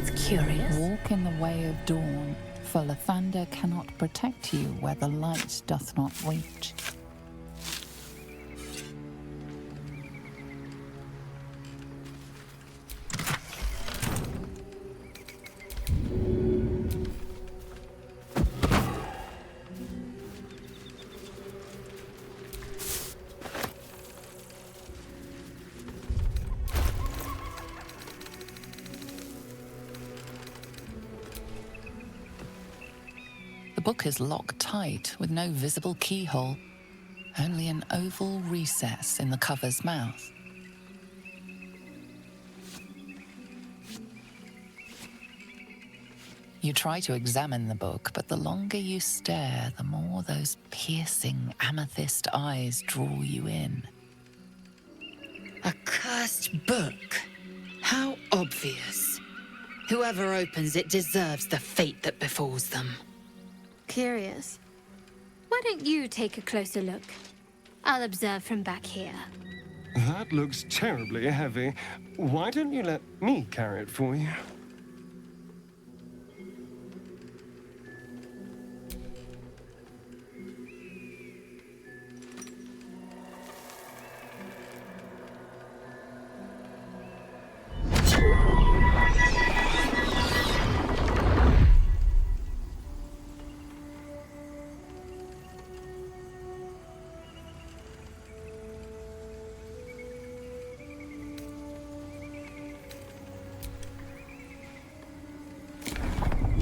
That's curious. Walk in the way of dawn, for Lathander cannot protect you where the light doth not reach. The book is locked tight with no visible keyhole, only an oval recess in the cover's mouth. You try to examine the book, but the longer you stare, the more those piercing amethyst eyes draw you in. A cursed book. How obvious. Whoever opens it deserves the fate that befalls them. Curious. Why don't you take a closer look? I'll observe from back here. That looks terribly heavy. Why don't you let me carry it for you?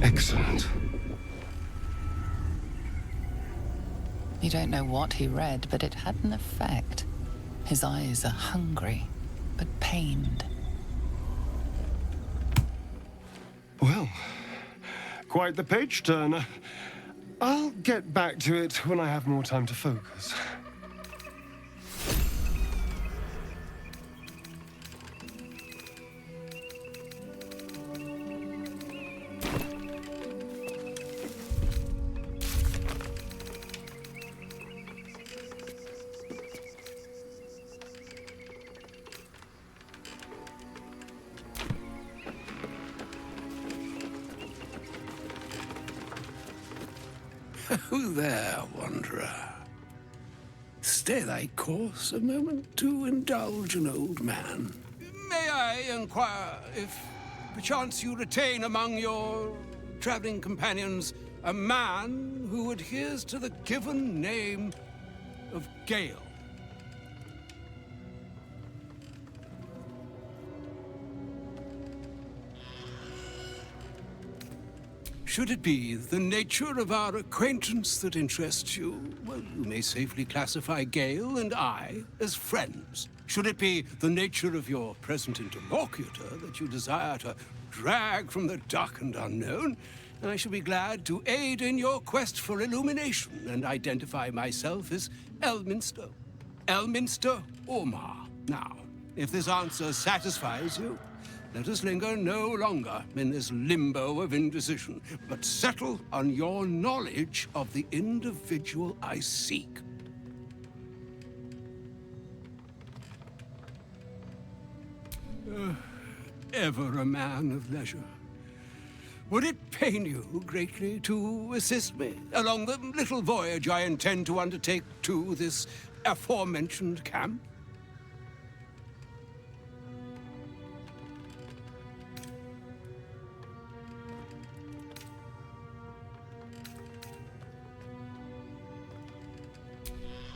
Excellent. You don't know what he read, but it had an effect. His eyes are hungry, but pained. Well, quite the page turner. I'll get back to it when I have more time to focus. Who there, wanderer? Stay thy course a moment to indulge an old man. May I inquire if, perchance, you retain among your traveling companions a man who adheres to the given name of Gale? Should it be the nature of our acquaintance that interests you, well, you may safely classify Gale and I as friends. Should it be the nature of your present interlocutor that you desire to drag from the darkened unknown, I shall be glad to aid in your quest for illumination and identify myself as Elminster. Elminster Ormar. Now, if this answer satisfies you, let us linger no longer in this limbo of indecision, but settle on your knowledge of the individual I seek. Ever a man of leisure. Would it pain you greatly to assist me along the little voyage I intend to undertake to this aforementioned camp?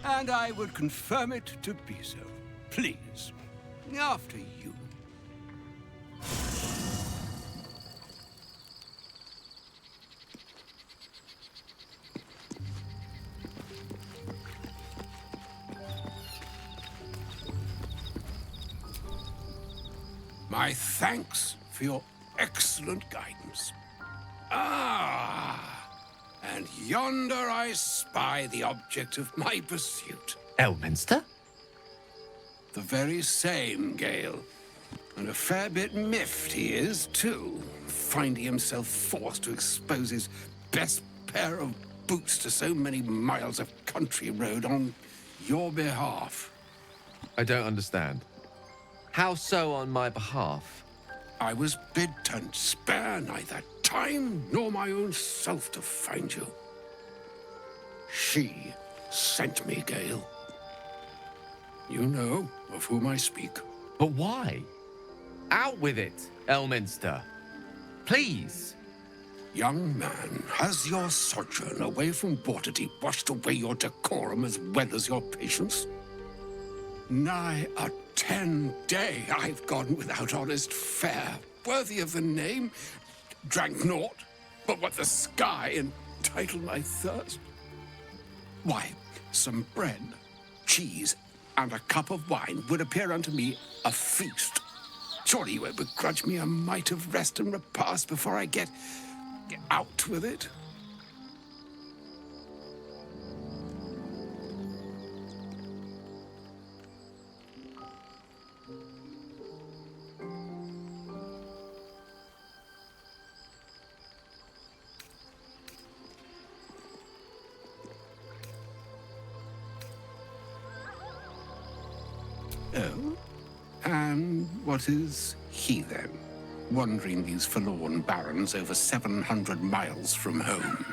And I would confirm it to be so. Please, after you. My thanks for your excellent guidance. And yonder I spy the object of my pursuit. Elminster? The very same, Gale. And a fair bit miffed he is, too, finding himself forced to expose his best pair of boots to so many miles of country road on your behalf. I don't understand. How so on my behalf? I was bid to spare neither time nor my own self to find you. She sent me, Gale. You know of whom I speak. But why? Out with it, Elminster. Please. Young man, has your sojourn away from Waterdeep washed away your decorum as well as your patience? Nigh a 10-day I've gone without honest fare, worthy of the name, drank naught but what the sky entitled my thirst. Why, some bread, cheese, and a cup of wine would appear unto me a feast. Surely you won't begrudge me a mite of rest and repast before I get out with it? Oh? And what is he, then? Wandering these forlorn barrens over 700 miles from home.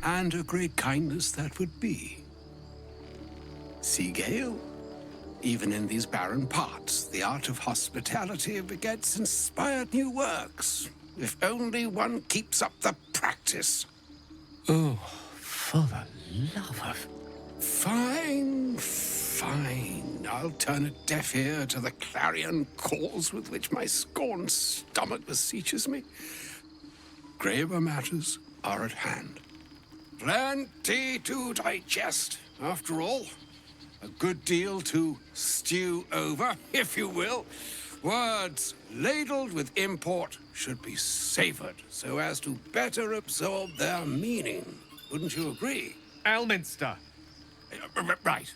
And a great kindness that would be. See, Gale? Even in these barren parts, the art of hospitality begets inspired new works. If only one keeps up the practice. Oh, for the love of... Fine, fine. I'll turn a deaf ear to the clarion calls with which my scorned stomach beseeches me. Graver matters are at hand. Plenty to digest, after all. A good deal to stew over, if you will. Words ladled with import should be savored so as to better absorb their meaning. Wouldn't you agree? Elminster! Right.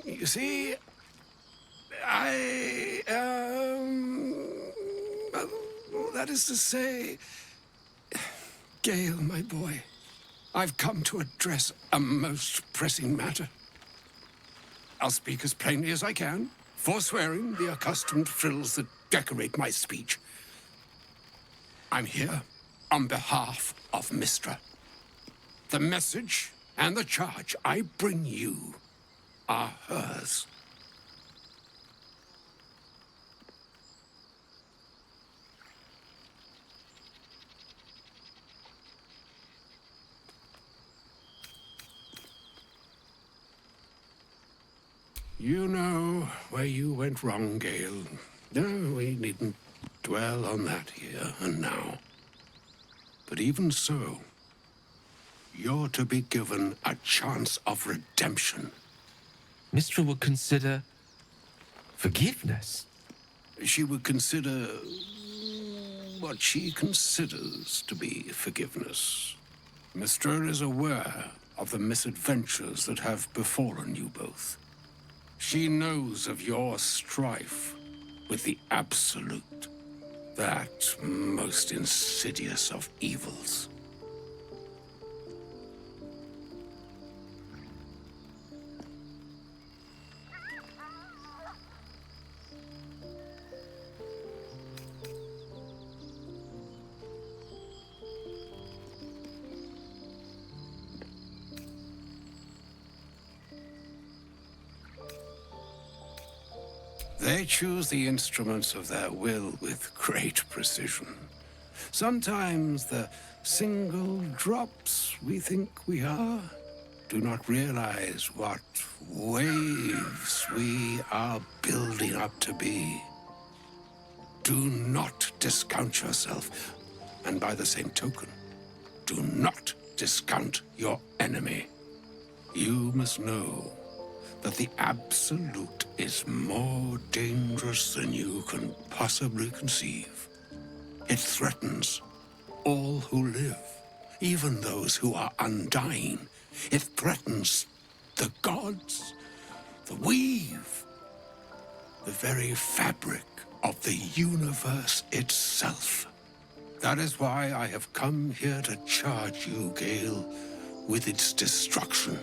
You see, that is to say, Gale, my boy, I've come to address a most pressing matter. I'll speak as plainly as I can, forswearing the accustomed frills that decorate my speech. I'm here on behalf of Mystra. The message and the charge I bring you are hers. You know where you went wrong, Gale. No, we needn't dwell on that here and now. But even so, you're to be given a chance of redemption. Mystra would consider... forgiveness? She would consider what she considers to be forgiveness. Mystra is aware of the misadventures that have befallen you both. She knows of your strife with the Absolute, that most insidious of evils. They choose the instruments of their will with great precision. Sometimes the single drops we think we are do not realize what waves we are building up to be. Do not discount yourself, and by the same token, do not discount your enemy. You must know that the Absolute is more dangerous than you can possibly conceive. It threatens all who live, even those who are undying. It threatens the gods, the weave, the very fabric of the universe itself. That is why I have come here to charge you, Gale, with its destruction.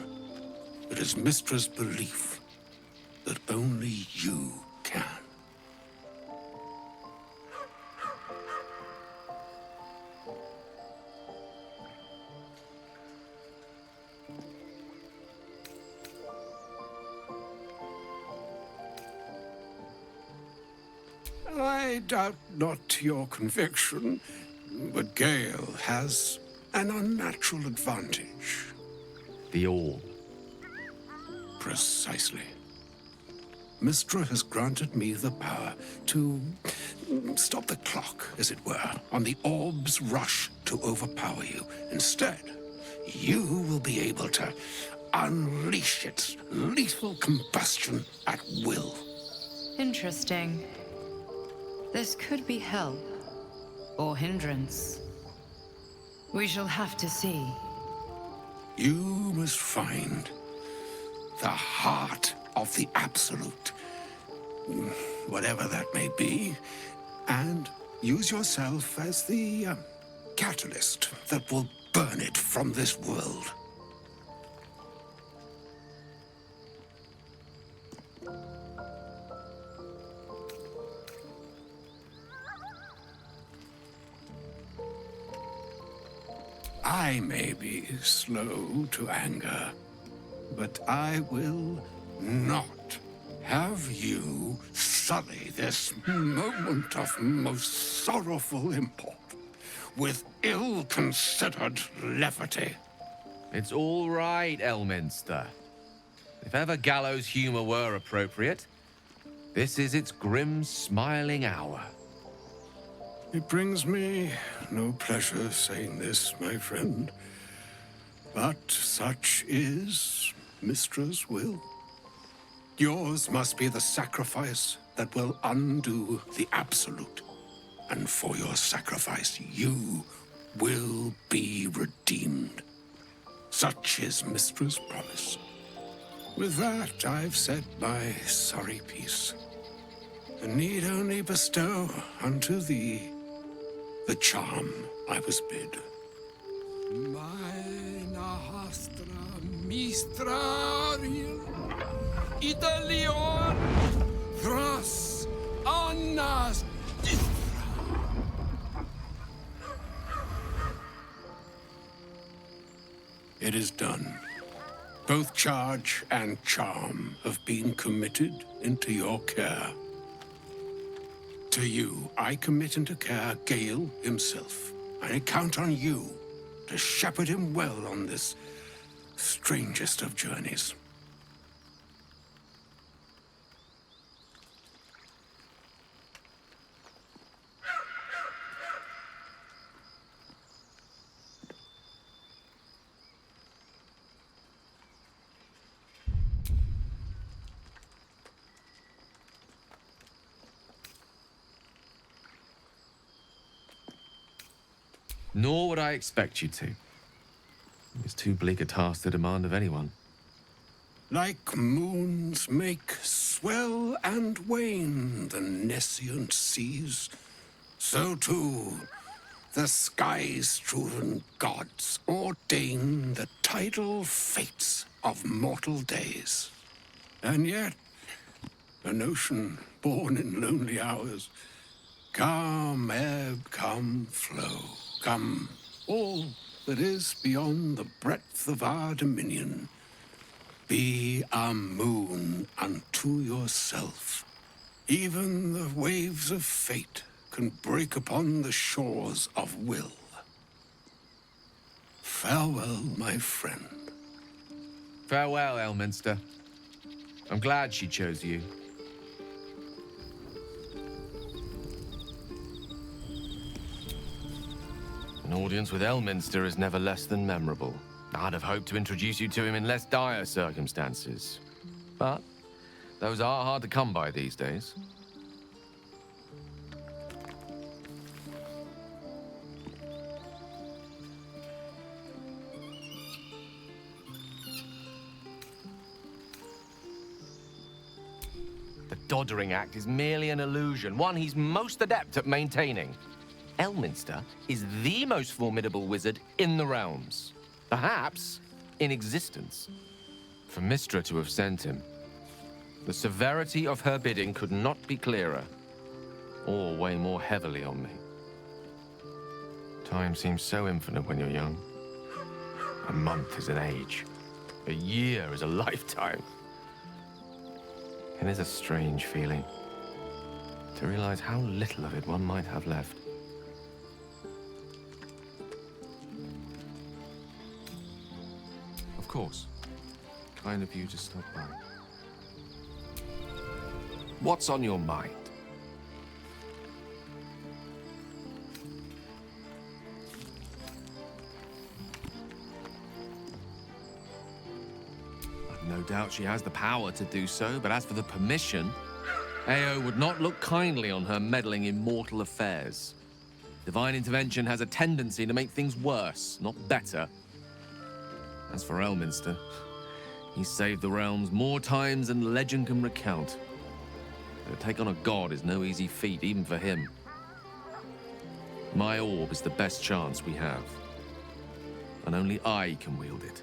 It is Mystra's belief that only you can. I doubt not your conviction, but Gale has an unnatural advantage. The Orb. Precisely. Mistra has granted me the power to stop the clock, as it were, on the Orb's rush to overpower you. Instead, you will be able to unleash its lethal combustion at will. Interesting. This could be help, or hindrance. We shall have to see. You must find the heart of the Absolute, whatever that may be, and use yourself as the catalyst that will burn it from this world. I may be slow to anger, but I will not have you sully this moment of most sorrowful import with ill-considered levity. It's all right, Elminster. If ever gallows humor were appropriate, this is its grim, smiling hour. It brings me no pleasure saying this, my friend, but such is Mistra's will. Yours must be the sacrifice that will undo the Absolute, and for your sacrifice you will be redeemed. Such is Mistra's promise. With that, I've said my sorry piece, and need only bestow unto thee the charm I was bid. Meine hastra mistraril Italion thras annas distra. It is done. Both charge and charm have been committed into your care. To you, I commit into care Gale himself. I count on you to shepherd him well on this strangest of journeys. Nor would I expect you to. It's too bleak a task to demand of anyone. Like moons make swell and wane the nescient seas, so too the sky-strewn gods ordain the tidal fates of mortal days. And yet, an ocean born in lonely hours, come ebb, come flow, come all that is beyond the breadth of our dominion. Be a moon unto yourself. Even the waves of fate can break upon the shores of will. Farewell, my friend. Farewell, Elminster. I'm glad she chose you. An audience with Elminster is never less than memorable. I'd have hoped to introduce you to him in less dire circumstances. But those are hard to come by these days. The Doddering Act is merely an illusion, one he's most adept at maintaining. Elminster is the most formidable wizard in the realms. Perhaps in existence. For Mistra to have sent him, The severity of her bidding could not be clearer, or weigh more heavily on me. Time seems so infinite when you're young. A month is an age. A year is a lifetime. It is a strange feeling to realize how little of it one might have left. Of course. Kind of you to stop by. What's on your mind? I've no doubt she has the power to do so, but as for the permission, Ao would not look kindly on her meddling in mortal affairs. Divine intervention has a tendency to make things worse, not better. As for Elminster, he's saved the realms more times than legend can recount. To take on a god is no easy feat, even for him. My orb is the best chance we have, and only I can wield it.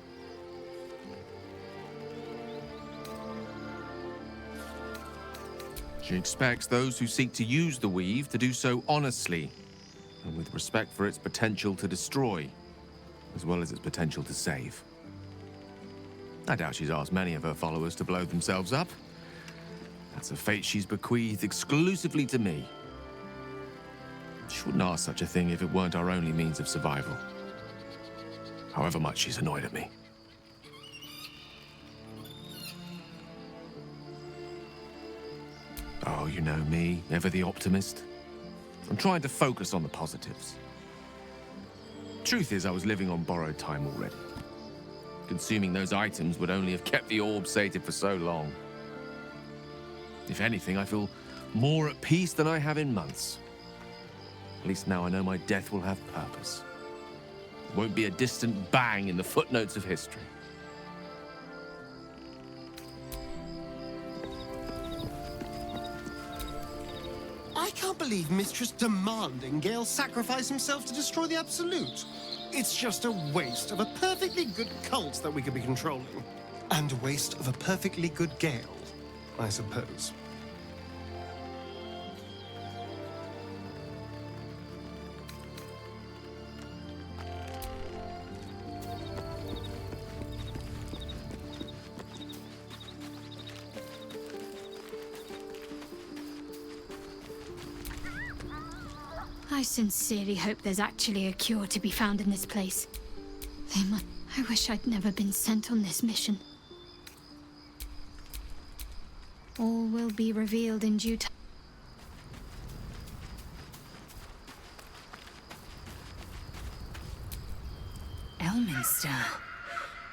She expects those who seek to use the weave to do so honestly, and with respect for its potential to destroy, as well as its potential to save. I doubt she's asked many of her followers to blow themselves up. That's a fate she's bequeathed exclusively to me. She wouldn't ask such a thing if it weren't our only means of survival. However much she's annoyed at me. Oh, you know me, ever the optimist. I'm trying to focus on the positives. Truth is, I was living on borrowed time already. Consuming those items would only have kept the orb sated for so long. If anything, I feel more at peace than I have in months. At least now I know my death will have purpose. It won't be a distant bang in the footnotes of history. I can't believe Mistress demanding Gale sacrifice himself to destroy the Absolute. It's just a waste of a perfectly good cult that we could be controlling. And a waste of a perfectly good Gale, I suppose. I sincerely hope there's actually a cure to be found in this place. I wish I'd never been sent on this mission. All will be revealed in due time. Elminster.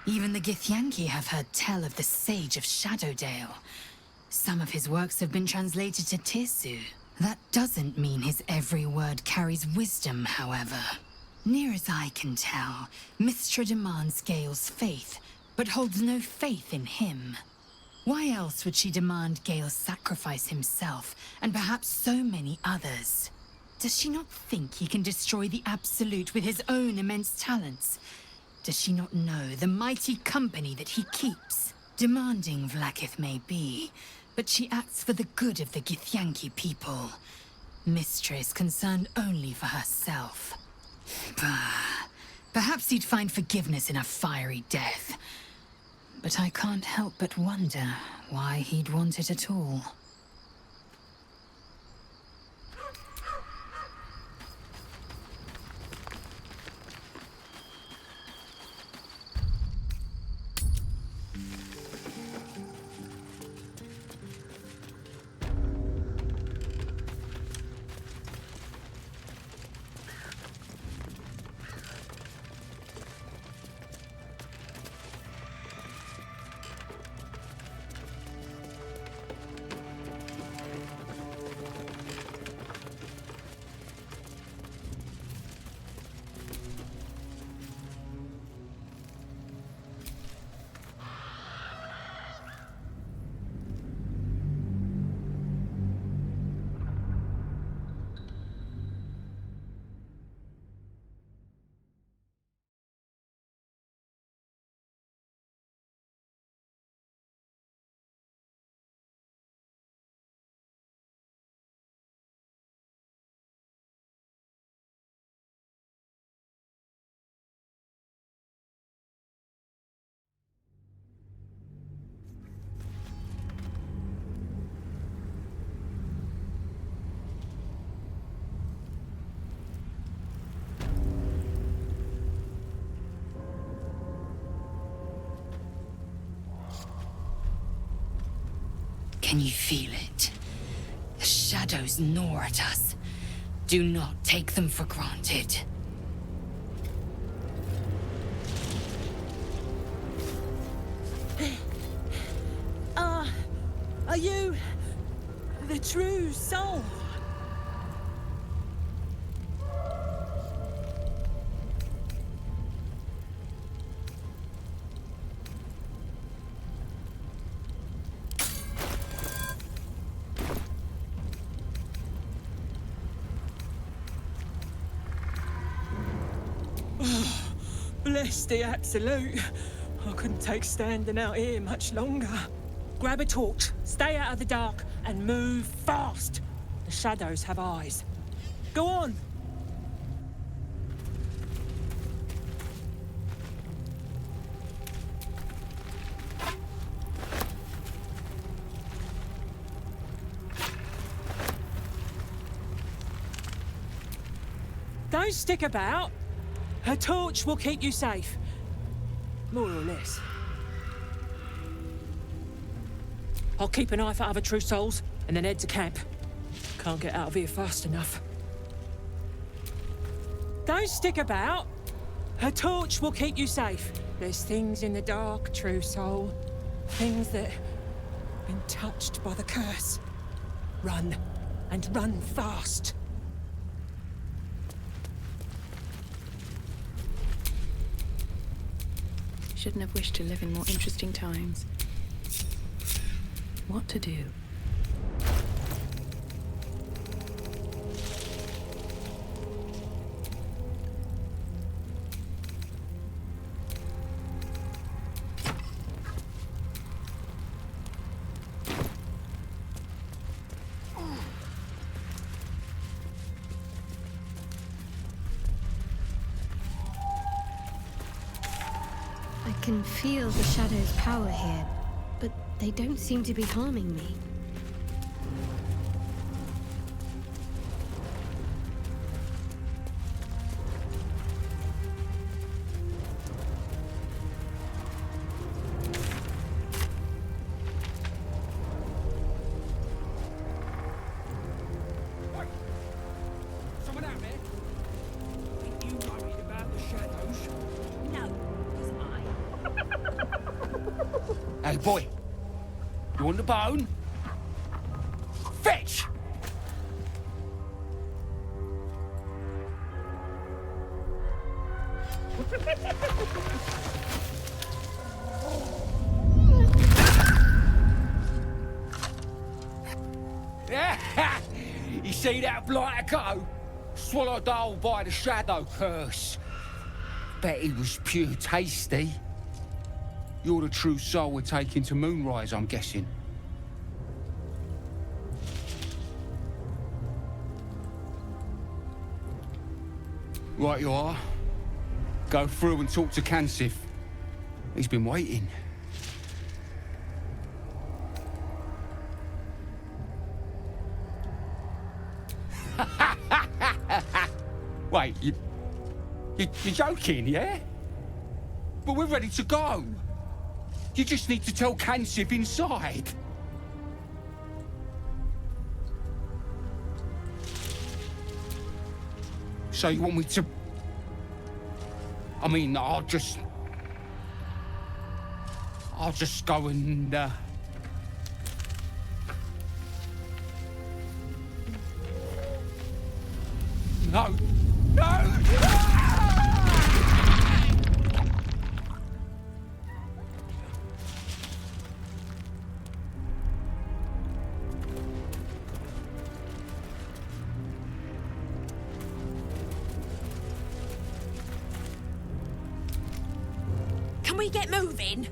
Even the Githyanki have heard tell of the Sage of Shadowdale. Some of his works have been translated to Tirsu. That doesn't mean his every word carries wisdom, however. Near as I can tell, Mystra demands Gale's faith, but holds no faith in him. Why else would she demand Gale sacrifice himself, and perhaps so many others? Does she not think he can destroy the Absolute with his own immense talents? Does she not know the mighty company that he keeps? Demanding Vlaakith may be, but she acts for the good of the Githyanki people. Mystra is concerned only for herself. Bah. Perhaps he'd find forgiveness in a fiery death. But I can't help but wonder why he'd want it at all. Can you feel it? The shadows gnaw at us. Do not take them for granted. Are you the true soul? Bless the absolute. I couldn't take standing out here much longer. Grab a torch, stay out of the dark, and move fast. The shadows have eyes. Go on! Don't stick about. Her torch will keep you safe. More or less. I'll keep an eye for other true souls, and then head to camp. Can't get out of here fast enough. Don't stick about. Her torch will keep you safe. There's things in the dark, true soul. Things that have been touched by the curse. Run, and run fast. Shouldn't have wished to live in more interesting times. What to do? I can feel the shadow's power here, but they don't seem to be harming me. Someone out there? Are you worried about the shadows? No, because Hey, boy. You want the bone? Fetch! You see that blighter go? Swallowed whole by the shadow curse. Bet he was pure tasty. You're the true soul we're taking to Moonrise, I'm guessing. Right you are. Go through and talk to Kansif. He's been waiting. Wait, you're joking, yeah? But we're ready to go. You just need to tell Kansif inside. So you want me to... I mean, I'll just go and, No! No! Can we get moving?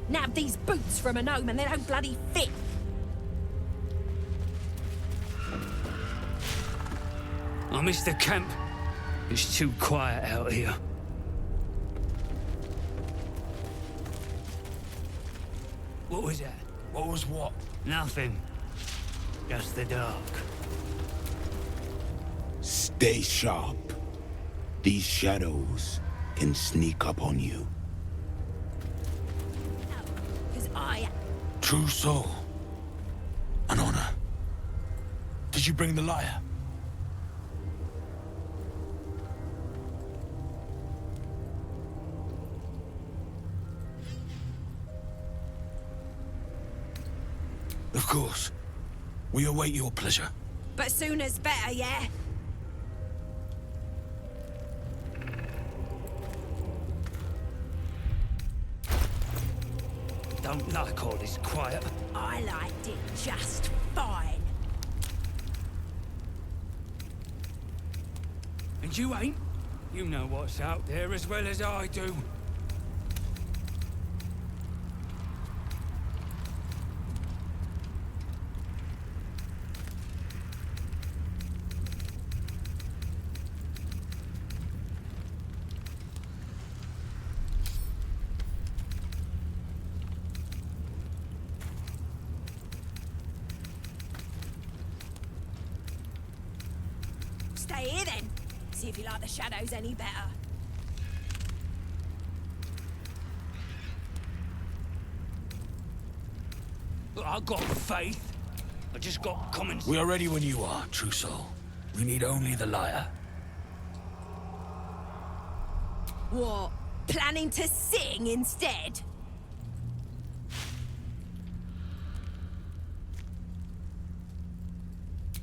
Nab these boots from a gnome and they don't bloody fit. I miss the camp. It's too quiet out here. What was that? What was what? Nothing. Just the dark. Stay sharp. These shadows can sneak up on you. Because I... True soul. Did you bring the lyre? Of course. We await your pleasure. But sooner's better, yeah? Don't like all this quiet. I liked it just fine. And you ain't? You know what's out there as well as I do. Stay here then. See if you like the shadows any better. Look, I got faith. I just got common sense. We are ready when you are, true soul. We need only the lyre. What? Planning to sing instead?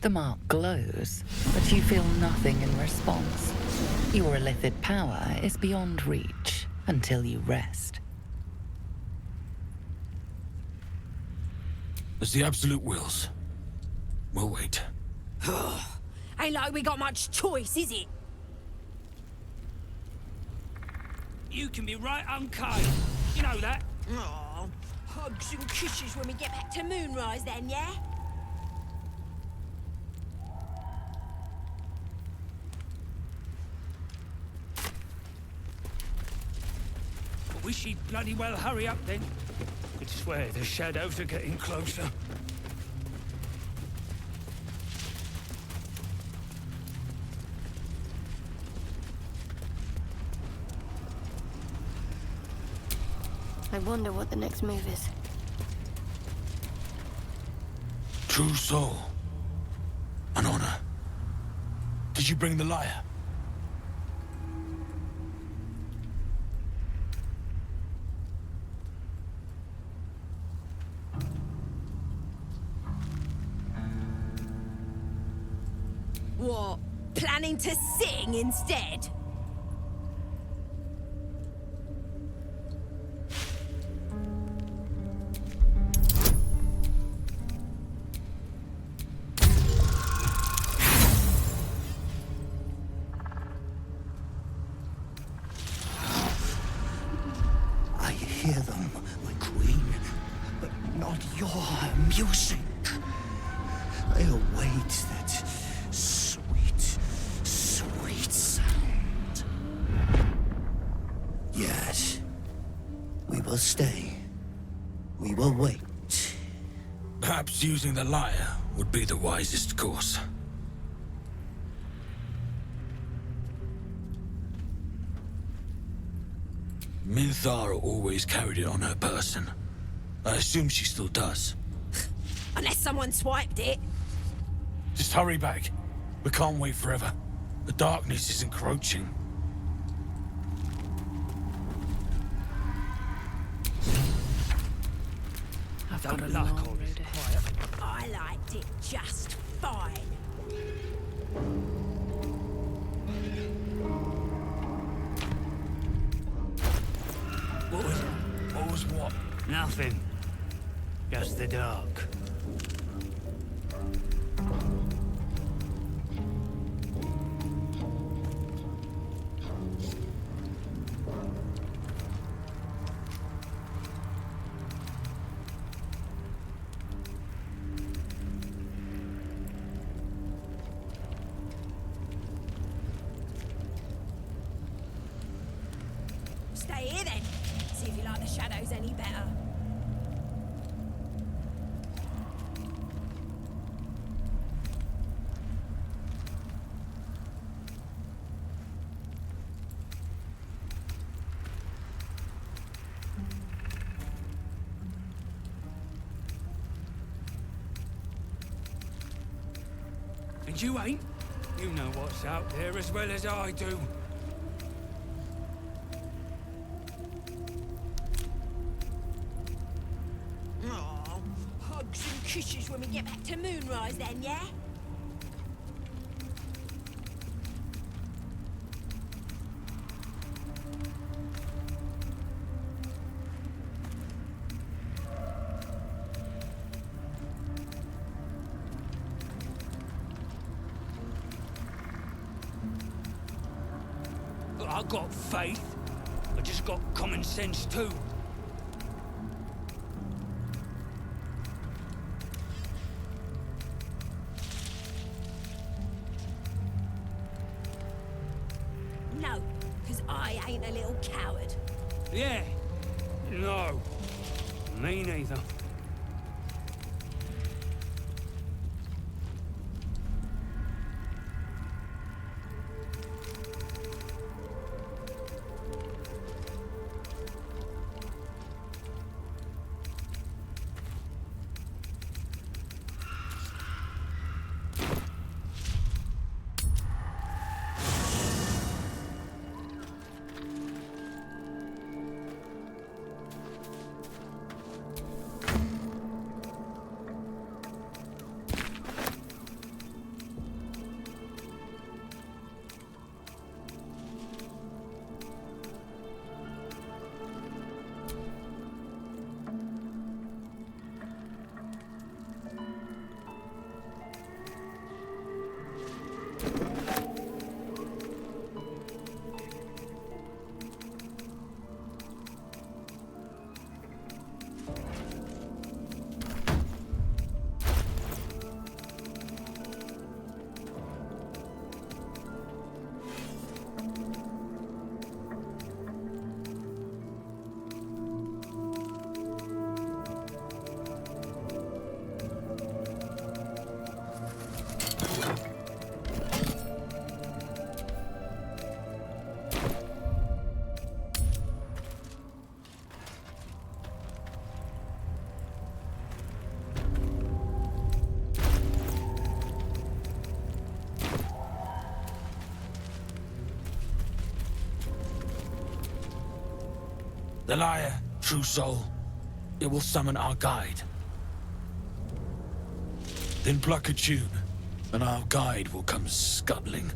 The mark glows, but you feel nothing in response. Your illicit power is beyond reach until you rest. As the Absolute wills. We'll wait. Ain't like we got much choice, is it? You can be right unkind. You know that? Oh, hugs and kisses when we get back to Moonrise then, yeah? I wish he'd bloody well hurry up then. Could swear the shadows are getting closer. I wonder what the next move is. True soul. An honor. Did you bring the lyre? What? Planning to sing instead? I hear them, my queen, but not your music. I await that sweet, sweet sound. Yes, we will stay. We will wait. Perhaps using the lyre would be the wisest course. Minthara always carried it on her person. I assume she still does. Unless someone swiped it. Just hurry back. We can't wait forever. The darkness is encroaching. I've got a like all this quiet. I liked it just fine. What was it? What was what? Nothing. Just the dark. Stay here then. See if you like the shadows any better. afraid you ain't. You know what's out there as well as I do. Oh, hugs and kisses when we get back to Moonrise then, yeah? I got faith. I just got common sense too. No, because I ain't a little coward. Yeah. No. Me neither. The lyre, true soul. It will summon our guide. Then pluck a tune, and our guide will come scuttling.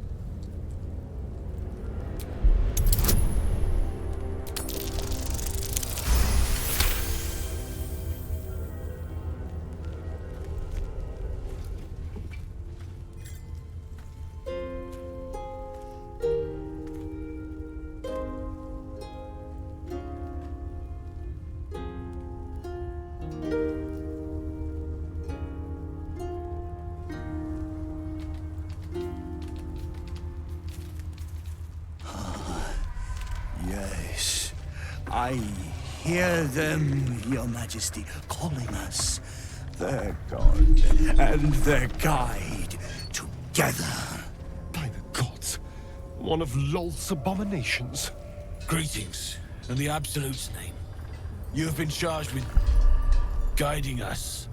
Yes, I hear them, Your Majesty, calling us. Their god and their guide together. By the gods, one of Lolth's abominations. Greetings, in the Absolute's name. You have been charged with guiding us.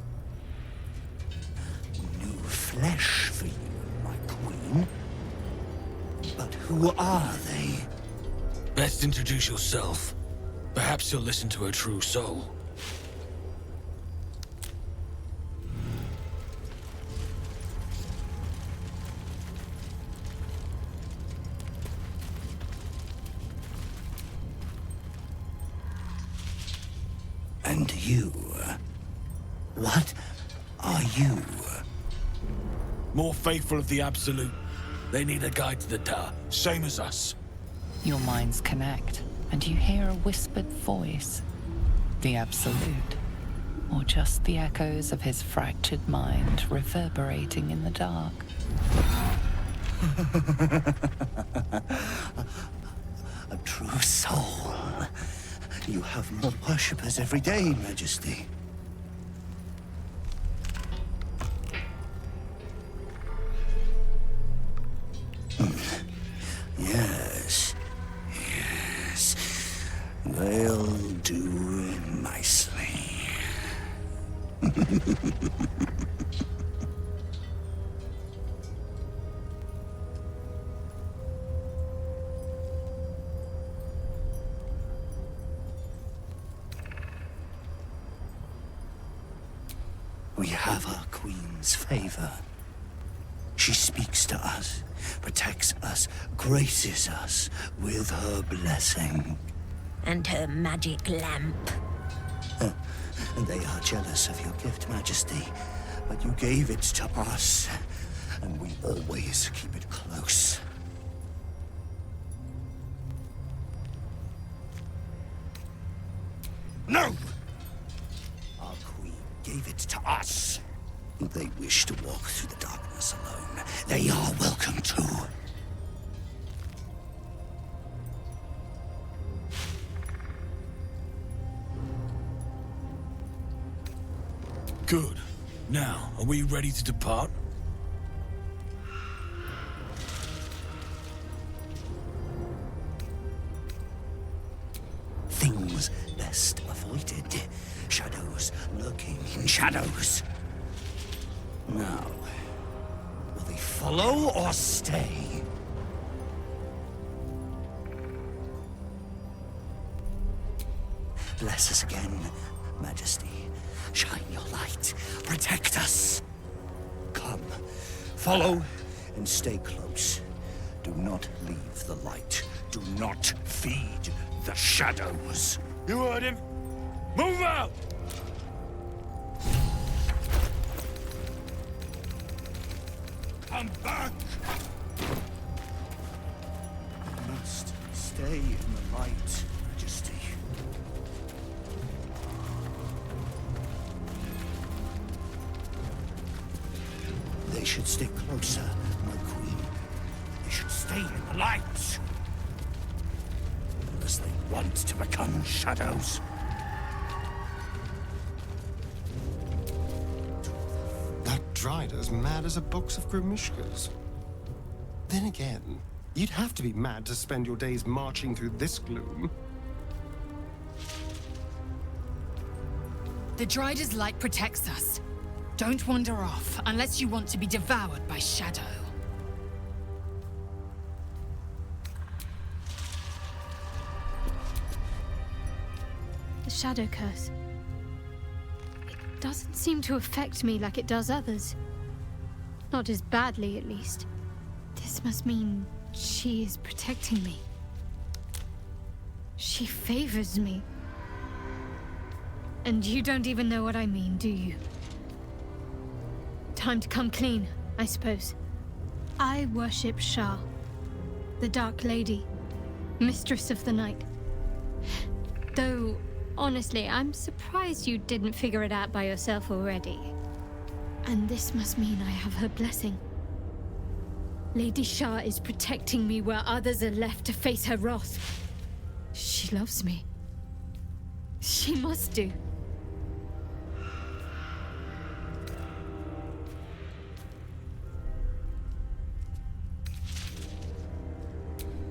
New flesh for you, my queen. But who are they? Best introduce yourself. Perhaps you'll listen to a true soul. And you? What are you? More faithful of the Absolute. They need a guide to the Tower, same as us. Your minds connect, and you hear a whispered voice. The Absolute, or just the echoes of his fractured mind reverberating in the dark. A true soul. You have more worshippers every day, Majesty. Yes. Yes. They'll do nicely. We have our queen's favor. She speaks to us, protects us, graces us with her blessing. And her magic lamp. And they are jealous of your gift, Majesty. But you gave it to us, and we always keep it close. No! Our queen gave it to us. If they wish to walk through the darkness alone, they are welcome to. Good. Now, are we ready to depart? Things best avoided. Shadows lurking in shadows. Now, will they follow or stay? Bless us again, Majesty. Shine your light. Protect us. Come, follow and stay close. Do not leave the light. Do not feed the shadows. You heard him. Move out! Come back! You must stay in the light, Majesty. They should stay closer, my queen. They should stay in the light. Unless they want to become shadows. That Drider's mad as a box of Gromishkas. Then again, you'd have to be mad to spend your days marching through this gloom. The Drider's light protects us. Don't wander off, unless you want to be devoured by Shadow. The Shadow Curse. It doesn't seem to affect me like it does others. Not as badly, at least. This must mean she is protecting me. She favors me. And you don't even know what I mean, do you? Time to come clean, I suppose. I worship Shah, the Dark Lady, Mistress of the Night. Though, honestly, I'm surprised you didn't figure it out by yourself already. And this must mean I have her blessing. Lady Shah is protecting me where others are left to face her wrath. She loves me. She must do.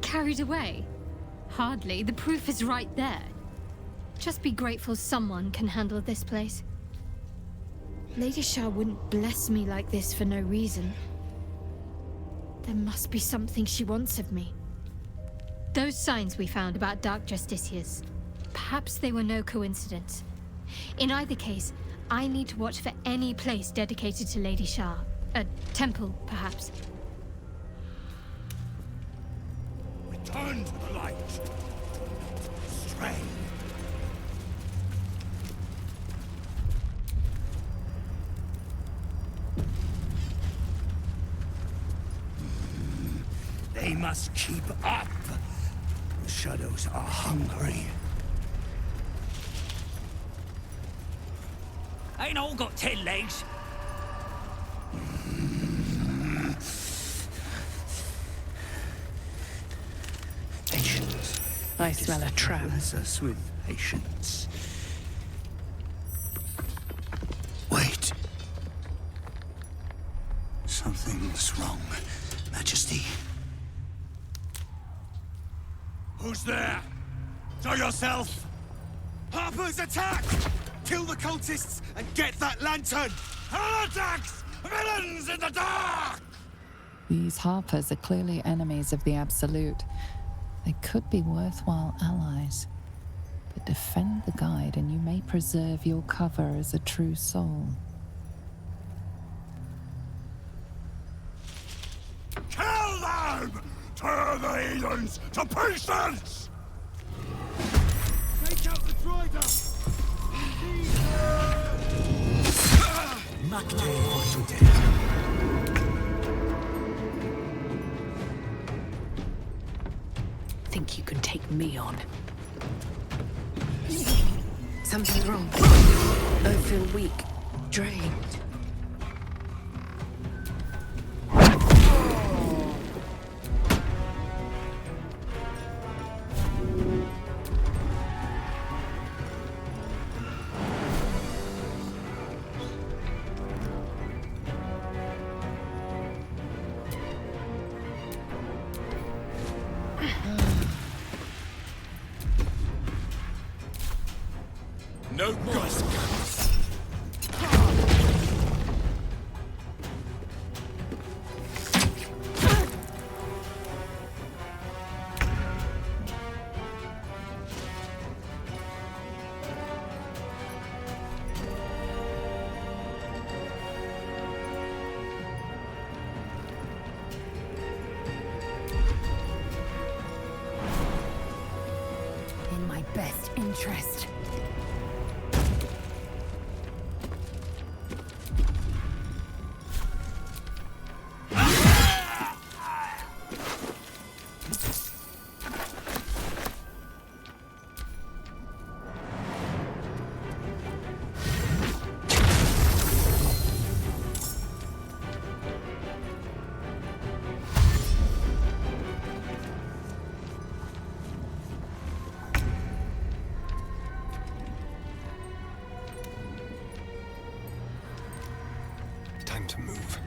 Carried away? Hardly. The proof is right there. Just be grateful someone can handle this place. Lady Shah wouldn't bless me like this for no reason. There must be something she wants of me. Those signs we found about Dark Justiciars, perhaps they were no coincidence. In either case, I need to watch for any place dedicated to Lady Shah. A temple, perhaps. Return to the light. Stray. They must keep up. The shadows are hungry. Ain't all got 10 legs. Patience. I smell a trap. Bless us with patience. Wait. Something's wrong, Majesty. Who's there? Show yourself! Harper's attack! Kill the cultists and get that lantern! Heretics! Villains in the dark! These Harpers are clearly enemies of the Absolute. They could be worthwhile allies. But defend the guide and you may preserve your cover as a true soul. Tear the heathens to pieces! Take out the driver! Think you can take me on? Something's wrong. I feel weak, drained. No ghost guns! In my best interest. Time to move.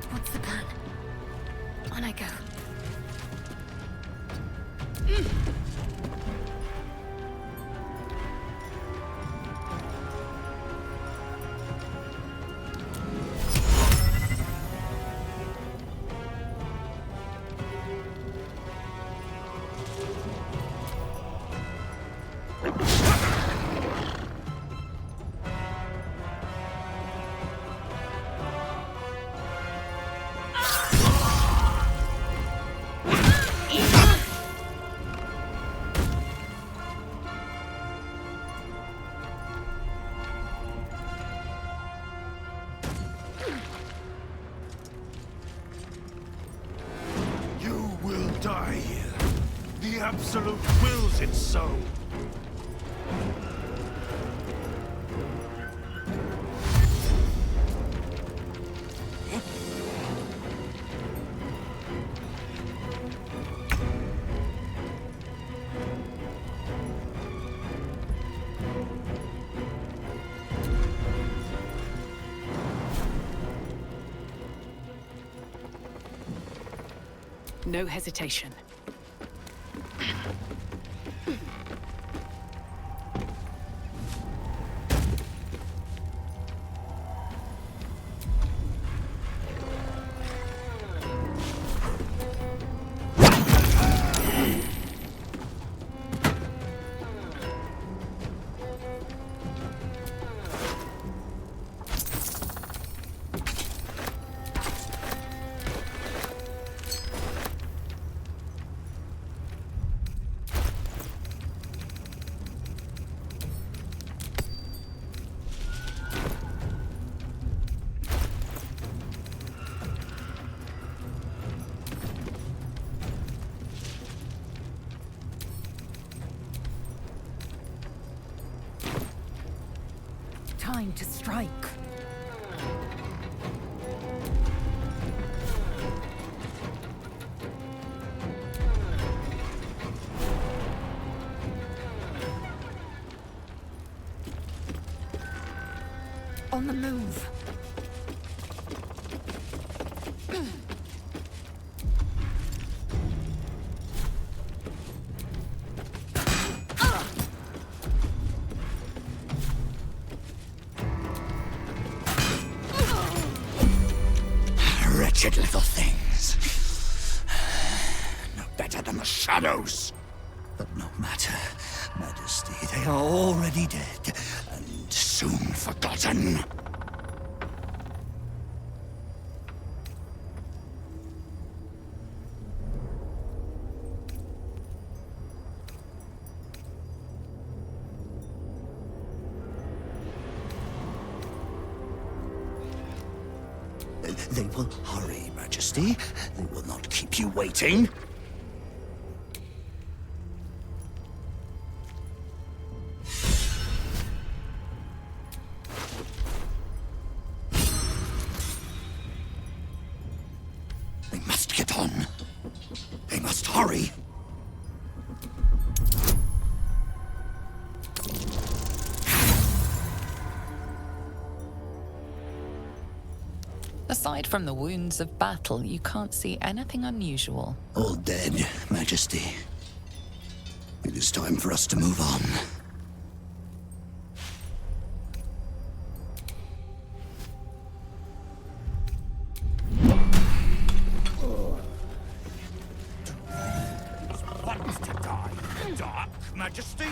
What's the plan? On I go. You will die here. The Absolute wills it so. No hesitation. Time to strike. On the move. Wretched little things. No better than the shadows. But no matter. Murder Majesty. They are already dead, and soon forgotten. They will hurry, Majesty. They will not keep you waiting. They must get on. They must hurry. Aside from the wounds of battle, you can't see anything unusual. All dead, Majesty. It is time for us to move on. Want to die in the dark, Majesty?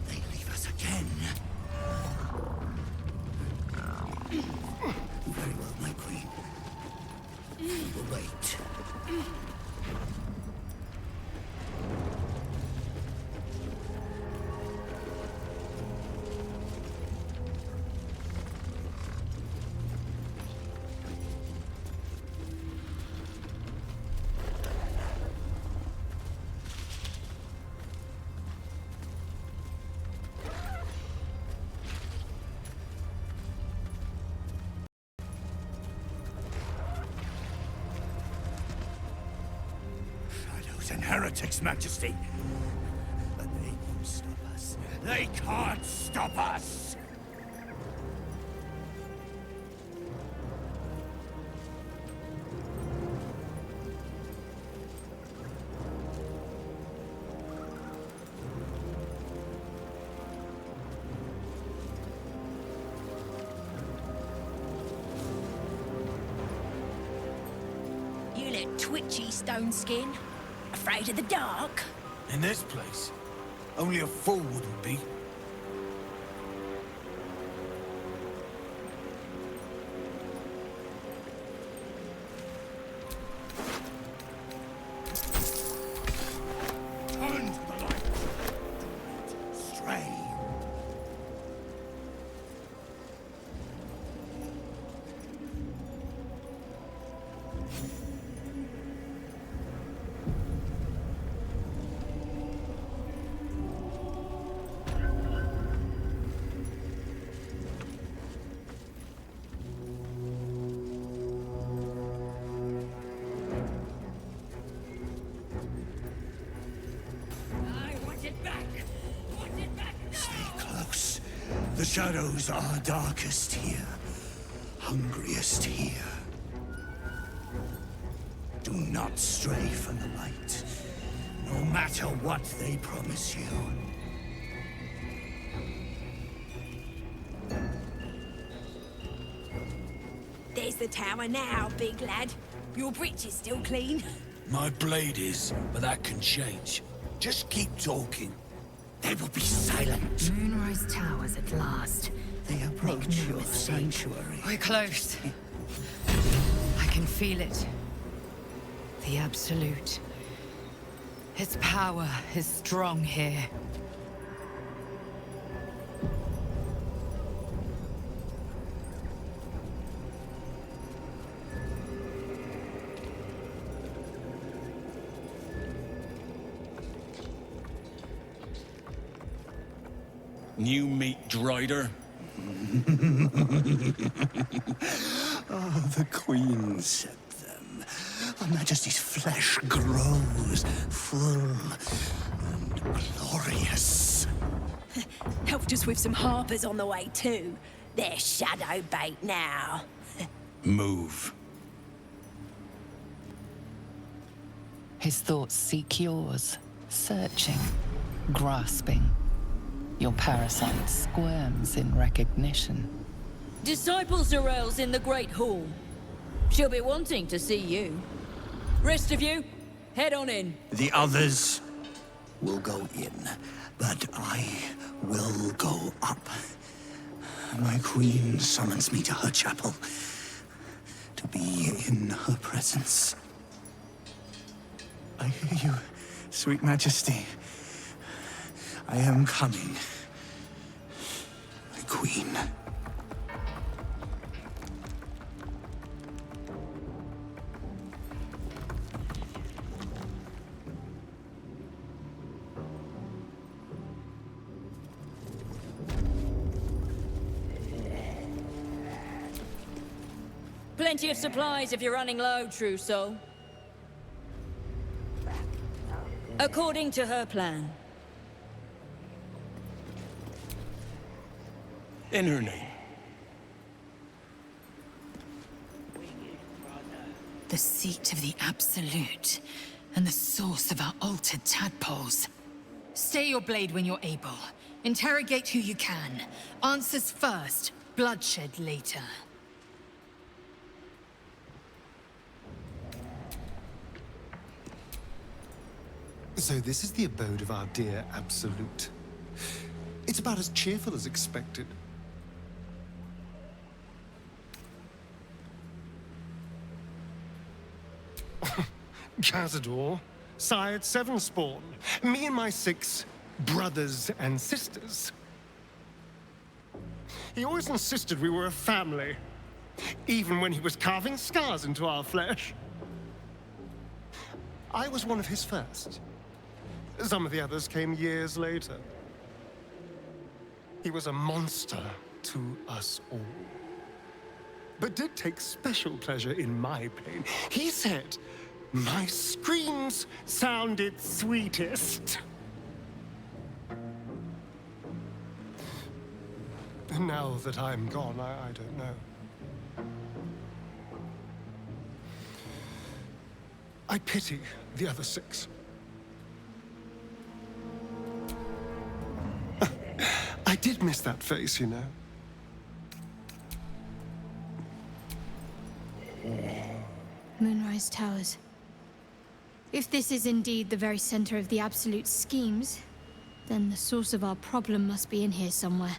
They leave us again. Very well, my queen. We will wait. Shadows and heretics, Majesty. But they won't stop us. They can't stop us! You look twitchy, Stone Skin. Afraid of the dark? In this place, only a fool wouldn't be. Turn to the light. Do not stray. Stay close. The shadows are darkest here, hungriest here. Do not stray from the light, no matter what they promise you. There's the tower now, big lad. Your breech is still clean. My blade is, but that can change. Just keep talking. They will be silent. Moonrise Towers at last. They approach Make no your mistake. sanctuary. We're close. I can feel it. The Absolute. Its power is strong here. New meat drider. Oh, the Queen said them. Her Majesty's flesh grows full and glorious. Help provided us with some harpers on the way too. They're shadow bait now. Move. His thoughts seek yours, searching, grasping. Your parasite squirms in recognition. Disciple Zarel's in the Great Hall. She'll be wanting to see you. Rest of you, head on in. The others will go in, but I will go up. My queen summons me to her chapel, to be in her presence. I hear you, sweet majesty. I am coming. My queen. Plenty of supplies if you're running low, true soul. According to her plan. In her name. The seat of the Absolute, and the source of our altered tadpoles. Stay your blade when you're able. Interrogate who you can. Answers first, bloodshed later. So this is the abode of our dear Absolute. It's about as cheerful as expected. Cazador, sired 7 spawn. Me and my 6 brothers and sisters. He always insisted we were a family, even when he was carving scars into our flesh. I was one of his first. Some of the others came years later. He was a monster to us all, but did take special pleasure in my pain. He said my screams sounded sweetest. And now that I'm gone, I don't know. I pity the other 6. I did miss that face, you know. Moonrise Towers. If this is indeed the very center of the Absolute schemes, then the source of our problem must be in here somewhere.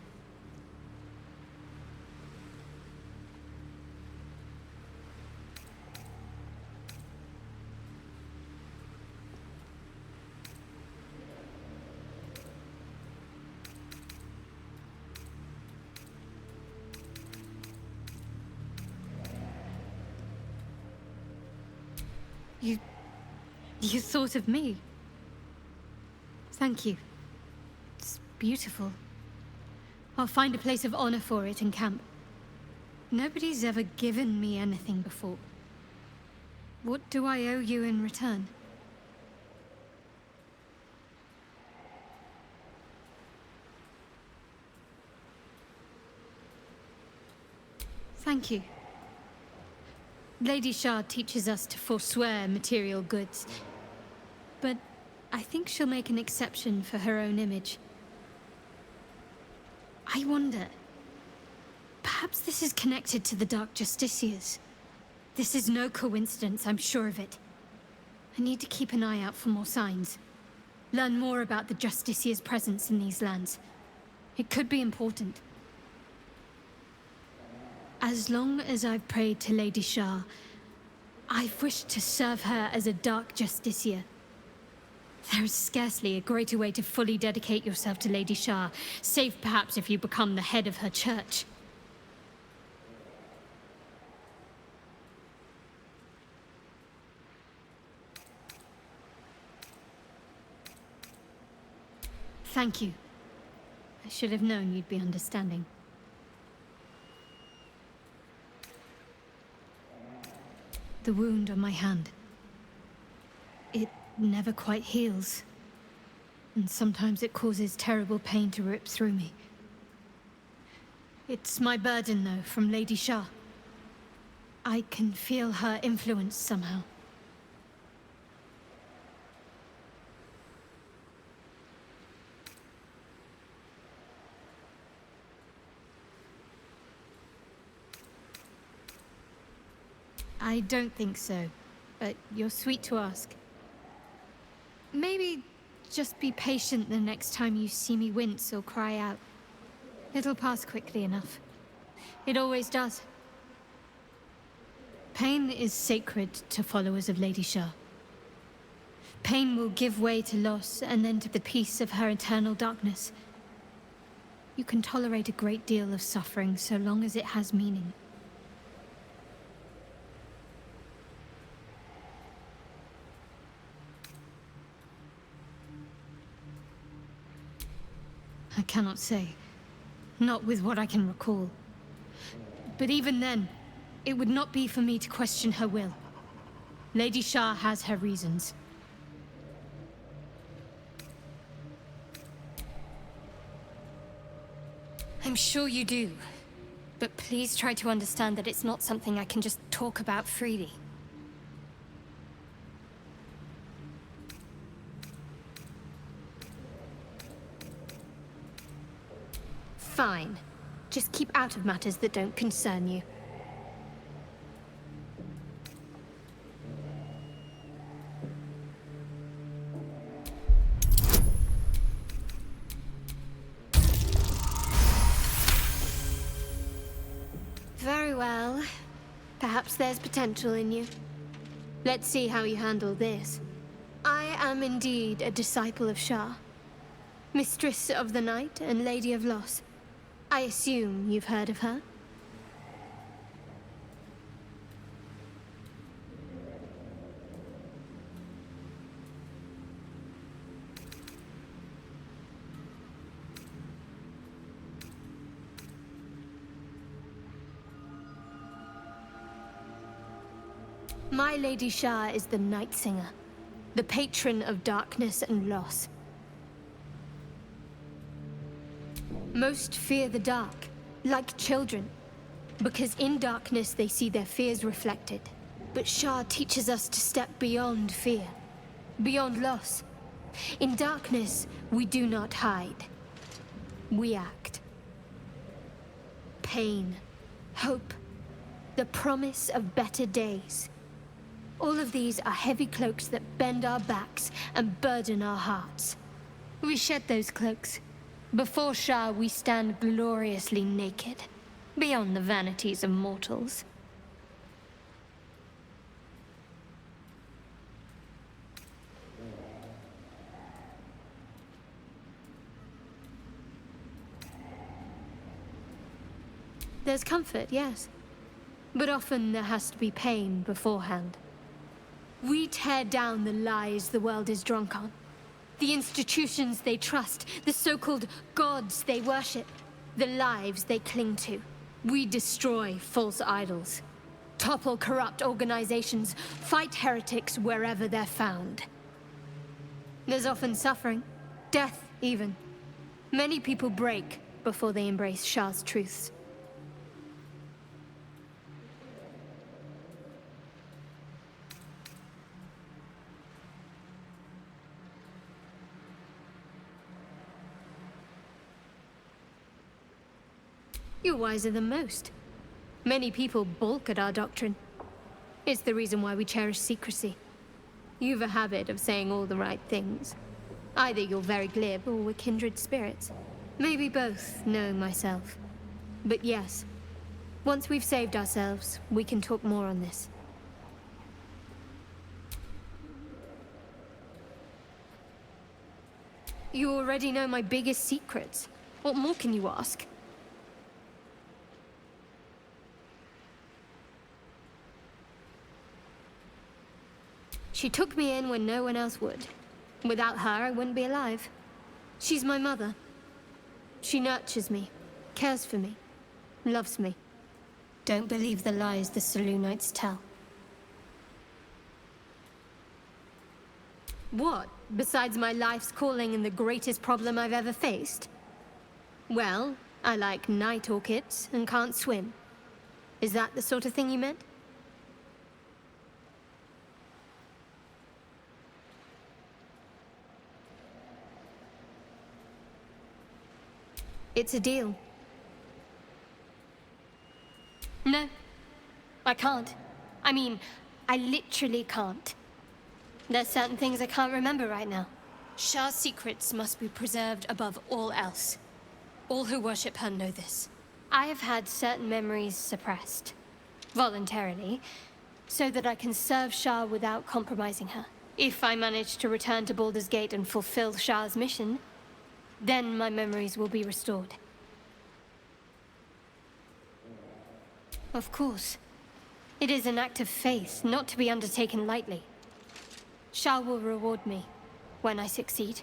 You thought of me. Thank you. It's beautiful. I'll find a place of honor for it in camp. Nobody's ever given me anything before. What do I owe you in return? Thank you. Lady Shard teaches us to forswear material goods. But I think she'll make an exception for her own image. I wonder... perhaps this is connected to the Dark Justiciars. This is no coincidence, I'm sure of it. I need to keep an eye out for more signs. Learn more about the Justiciars' presence in these lands. It could be important. As long as I've prayed to Lady Shah, I've wished to serve her as a Dark Justiciar. There is scarcely a greater way to fully dedicate yourself to Lady Shah, save perhaps if you become the head of her church. Thank you. I should have known you'd be understanding. The wound on my hand. It never quite heals. And sometimes it causes terrible pain to rip through me. It's my burden, though, from Lady Shah. I can feel her influence somehow. I don't think so, but you're sweet to ask. Maybe just be patient the next time you see me wince or cry out. It'll pass quickly enough. It always does. Pain is sacred to followers of Lady Shah. Pain will give way to loss and then to the peace of her eternal darkness. You can tolerate a great deal of suffering so long as it has meaning. I cannot say. Not with what I can recall. But even then, it would not be for me to question her will. Lady Shah has her reasons. I'm sure you do. But please try to understand that it's not something I can just talk about freely. Fine. Just keep out of matters that don't concern you. Very well. Perhaps there's potential in you. Let's see how you handle this. I am indeed a disciple of Shah. Mistress of the Night and Lady of Loss. I assume you've heard of her? My Lady Shah is the Night Singer, the patron of darkness and loss. Most fear the dark, like children, because in darkness they see their fears reflected. But Shah teaches us to step beyond fear, beyond loss. In darkness, we do not hide. We act. Pain, hope, the promise of better days. All of these are heavy cloaks that bend our backs and burden our hearts. We shed those cloaks. Before Shah, we stand gloriously naked, beyond the vanities of mortals. There's comfort, yes. But often there has to be pain beforehand. We tear down the lies the world is drunk on. The institutions they trust, the so-called gods they worship, the lives they cling to. We destroy false idols, topple corrupt organizations, fight heretics wherever they're found. There's often suffering, death even. Many people break before they embrace Shah's truths. You're wiser than most. Many people balk at our doctrine. It's the reason why we cherish secrecy. You've a habit of saying all the right things. Either you're very glib or we're kindred spirits. Maybe both, knowing myself. But yes, once we've saved ourselves, we can talk more on this. You already know my biggest secrets. What more can you ask? She took me in when no one else would. Without her, I wouldn't be alive. She's my mother. She nurtures me, cares for me, loves me. Don't believe the lies the Selûnites tell. What, besides my life's calling and the greatest problem I've ever faced? Well, I like night orchids and can't swim. Is that the sort of thing you meant? It's a deal. No, I can't. I mean, I literally can't. There's certain things I can't remember right now. Shah's secrets must be preserved above all else. All who worship her know this. I have had certain memories suppressed, voluntarily, so that I can serve Shah without compromising her. If I manage to return to Baldur's Gate and fulfill Shah's mission, then my memories will be restored. Of course. It is an act of faith, not to be undertaken lightly. Shah will reward me when I succeed.